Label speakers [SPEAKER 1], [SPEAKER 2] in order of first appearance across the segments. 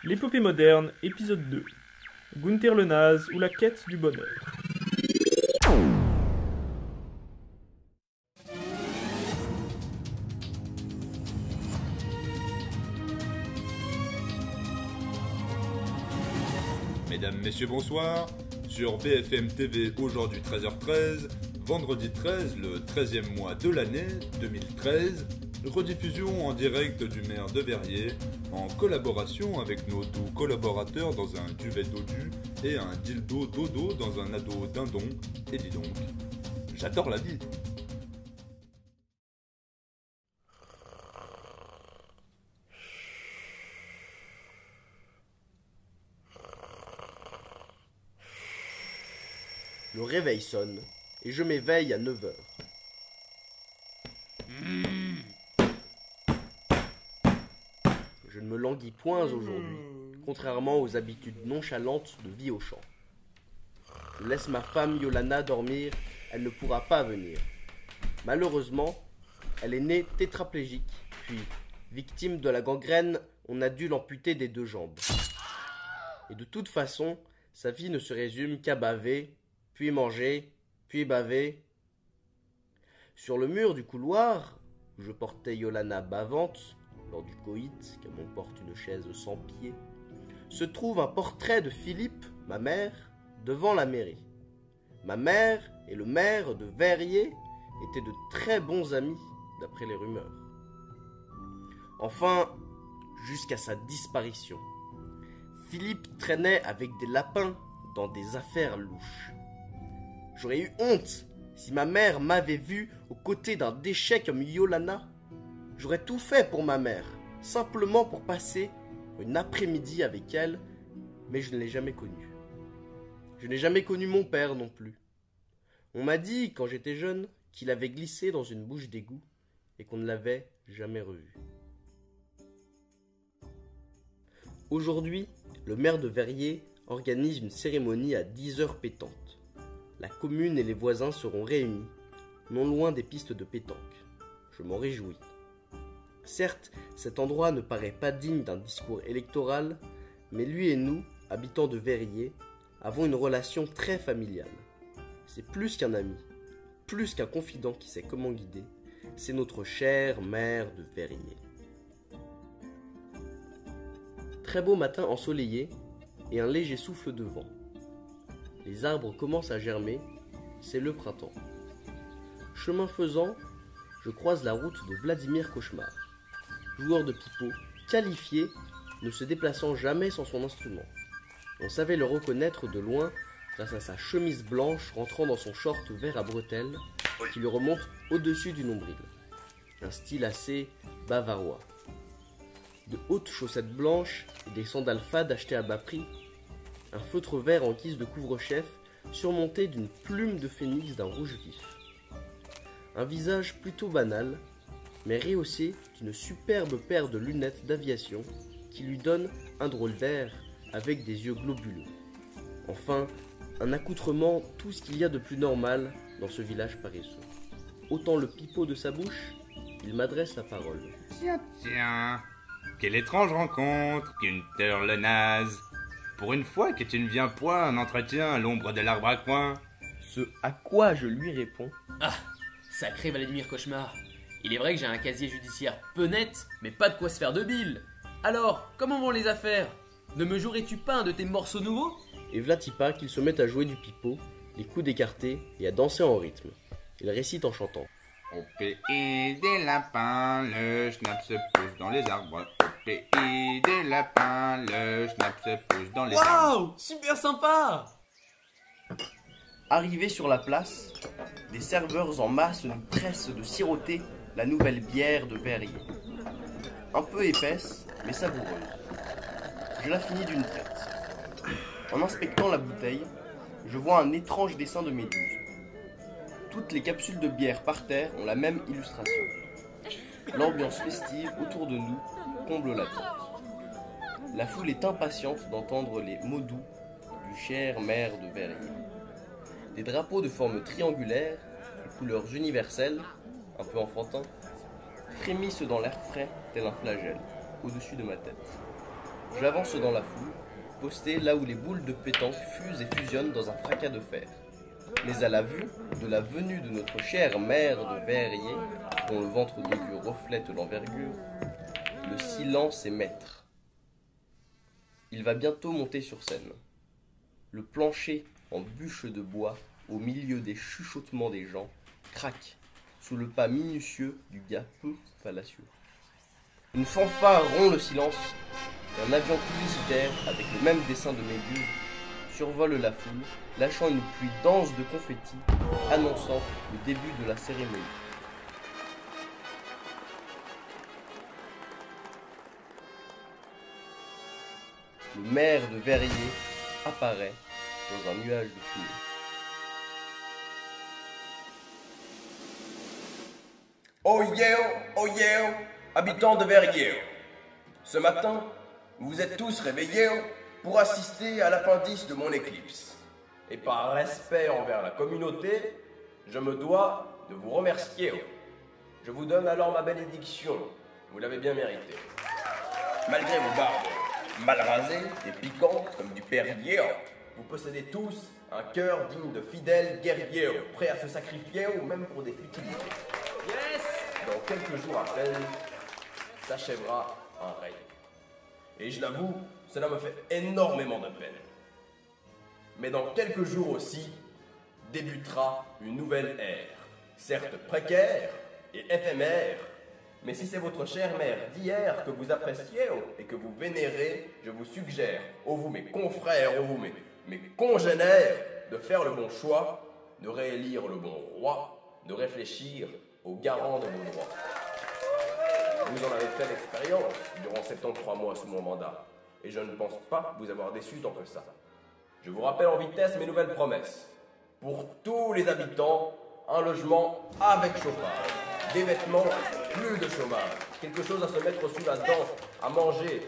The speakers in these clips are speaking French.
[SPEAKER 1] L'épopée moderne, épisode 2. Gunther le Naze ou la quête du bonheur.
[SPEAKER 2] Mesdames, Messieurs, bonsoir. Sur BFM TV, aujourd'hui 13h13, vendredi 13, le 13e mois de l'année 2013, rediffusion en direct du maire de Verrier, en collaboration avec nos doux collaborateurs dans un duvet dodu et un dildo dodo dans un ado dindon. Et dis donc, j'adore la vie.
[SPEAKER 3] Le réveil sonne et je m'éveille à 9 heures. Je ne me languis point aujourd'hui, contrairement aux habitudes nonchalantes de vie au champ. Je laisse ma femme Yolana dormir, elle ne pourra pas venir. Malheureusement, elle est née tétraplégique, puis, victime de la gangrène, on a dû l'amputer des 2 jambes. Et de toute façon, sa vie ne se résume qu'à baver, puis manger, puis baver. Sur le mur du couloir, où je portais Yolana bavante, lors du coït, comme on porte une chaise sans pied, se trouve un portrait de Philippe, ma mère, devant la mairie. Ma mère et le maire de Verrier étaient de très bons amis, d'après les rumeurs. Enfin, jusqu'à sa disparition, Philippe traînait avec des lapins dans des affaires louches. J'aurais eu honte si ma mère m'avait vu aux côtés d'un déchet comme Yolana. J'aurais tout fait pour ma mère, simplement pour passer une après-midi avec elle, mais je ne l'ai jamais connue. Je n'ai jamais connu mon père non plus. On m'a dit, quand j'étais jeune, qu'il avait glissé dans une bouche d'égout et qu'on ne l'avait jamais revu. Aujourd'hui, le maire de Verrier organise une cérémonie à 10h pétantes. La commune et les voisins seront réunis, non loin des pistes de pétanque. Je m'en réjouis. Certes, cet endroit ne paraît pas digne d'un discours électoral, mais lui et nous, habitants de Verrier, avons une relation très familiale. C'est plus qu'un ami, plus qu'un confident qui sait comment guider, c'est notre chère maire de Verrier. Très beau matin ensoleillé et un léger souffle de vent. Les arbres commencent à germer, c'est le printemps. Chemin faisant, je croise la route de Vladimir Cauchemar, joueur de pipeau, qualifié, ne se déplaçant jamais sans son instrument. On savait le reconnaître de loin grâce à sa chemise blanche rentrant dans son short vert à bretelles qui lui remonte au-dessus du nombril. Un style assez bavarois. De hautes chaussettes blanches et des sandales fades achetées à bas prix, un feutre vert en guise de couvre-chef surmonté d'une plume de phénix d'un rouge vif. Un visage plutôt banal, mais rehaussé d'une superbe paire de lunettes d'aviation qui lui donne un drôle d'air avec des yeux globuleux. Enfin, un accoutrement tout ce qu'il y a de plus normal dans ce village paresseux. Ôtant le pipeau de sa bouche, il m'adresse la parole.
[SPEAKER 4] Tiens, quelle étrange rencontre, Gunther le Naze. Pour une fois que tu ne viens point en entretien à l'ombre de l'arbre à coin.
[SPEAKER 3] Ce à quoi je lui réponds.
[SPEAKER 5] Ah, sacré Vladimir Cauchemar. Il est vrai que j'ai un casier judiciaire peu net, mais pas de quoi se faire de bile. Alors, comment vont les affaires? Ne me jouerais-tu pas un de tes morceaux nouveaux?
[SPEAKER 3] Et Vlatipa qu'il se met à jouer du pipeau, les coudes écartés et à danser en rythme. Il récite en chantant.
[SPEAKER 4] Au pays des lapins, le schnapp se pousse dans les arbres. Au pays des lapins, le schnapp se pousse dans les arbres.
[SPEAKER 5] Waouh, super sympa!
[SPEAKER 3] Arrivé sur la place, des serveurs en masse nous pressent de siroter la nouvelle bière de Verrier. Un peu épaisse, mais savoureuse. Je la finis d'une traite. En inspectant la bouteille, je vois un étrange dessin de méduse. Toutes les capsules de bière par terre ont la même illustration. L'ambiance festive autour de nous comble l'attente. La foule est impatiente d'entendre les mots doux du cher maire de Verrier. Des drapeaux de forme triangulaire, de couleurs universelles, un peu enfantins, frémissent dans l'air frais tel un flagelle, au-dessus de ma tête. J'avance dans la foule, posté là où les boules de pétanque fusent et fusionnent dans un fracas de fer. Mais à la vue de la venue de notre chère mère de Verrier, dont le ventre de Dieu reflète l'envergure, le silence est maître. Il va bientôt monter sur scène. Le plancher en bûche de bois, au milieu des chuchotements des gens, craque sous le pas minutieux du gars peu fallacieux. Une fanfare rompt le silence et un avion publicitaire avec le même dessin de Méduse survole la foule, lâchant une pluie dense de confettis, annonçant le début de la cérémonie. Le maire de Verrier apparaît dans un nuage de fumée.
[SPEAKER 6] Oh yeah, habitants de Verrier. Ce matin, vous êtes tous réveillés pour assister à l'appendice de mon éclipse. Et par respect envers la communauté, je me dois de vous remercier. Je vous donne alors ma bénédiction. Vous l'avez bien mérité. Malgré vos barbes mal rasées et piquantes comme du Perrier, vous possédez tous un cœur digne de fidèles guerriers, prêts à se sacrifier ou même pour des futilités.
[SPEAKER 5] Yes!
[SPEAKER 6] Dans quelques jours à peine, s'achèvera un règne. Et je l'avoue, cela me fait énormément de peine. Mais dans quelques jours aussi, débutera une nouvelle ère. Certes précaire et éphémère, mais si c'est votre chère mère d'hier que vous appréciez et que vous vénérez, je vous suggère, ô vous mes confrères, ô vous mes congénères, de faire le bon choix, de réélire le bon roi, de réfléchir aux garants de vos droits. Vous en avez fait l'expérience durant 73 mois sous mon mandat, et je ne pense pas vous avoir déçu tant que ça. Je vous rappelle en vitesse mes nouvelles promesses. Pour tous les habitants, un logement avec chauffage, des vêtements, plus de chômage, quelque chose à se mettre sous la dent, à manger,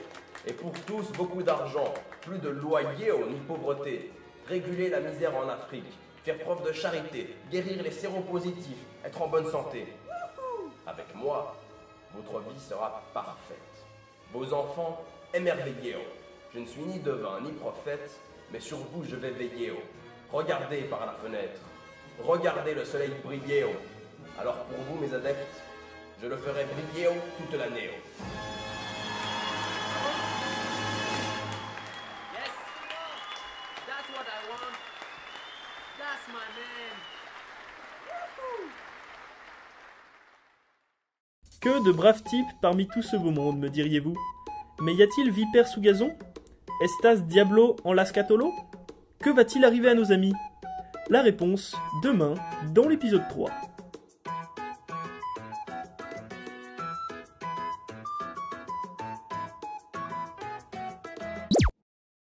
[SPEAKER 6] et pour tous beaucoup d'argent, plus de loyer ni pauvreté, réguler la misère en Afrique, faire preuve de charité, guérir les séropositifs, être en bonne santé. Avec moi, votre vie sera parfaite. Vos enfants émerveillés. Je ne suis ni devin ni prophète, mais sur vous je vais veiller. Regardez par la fenêtre. Regardez le soleil briller. Alors pour vous mes adeptes, je le ferai briller toute l'année.
[SPEAKER 5] Yes! That's what I want! That's my man!
[SPEAKER 1] Que de braves types parmi tout ce beau monde, me diriez-vous. Mais y a-t-il vipère sous gazon? Estas diablo en lascatolo? Que va-t-il arriver à nos amis? La réponse, demain, dans l'épisode 3.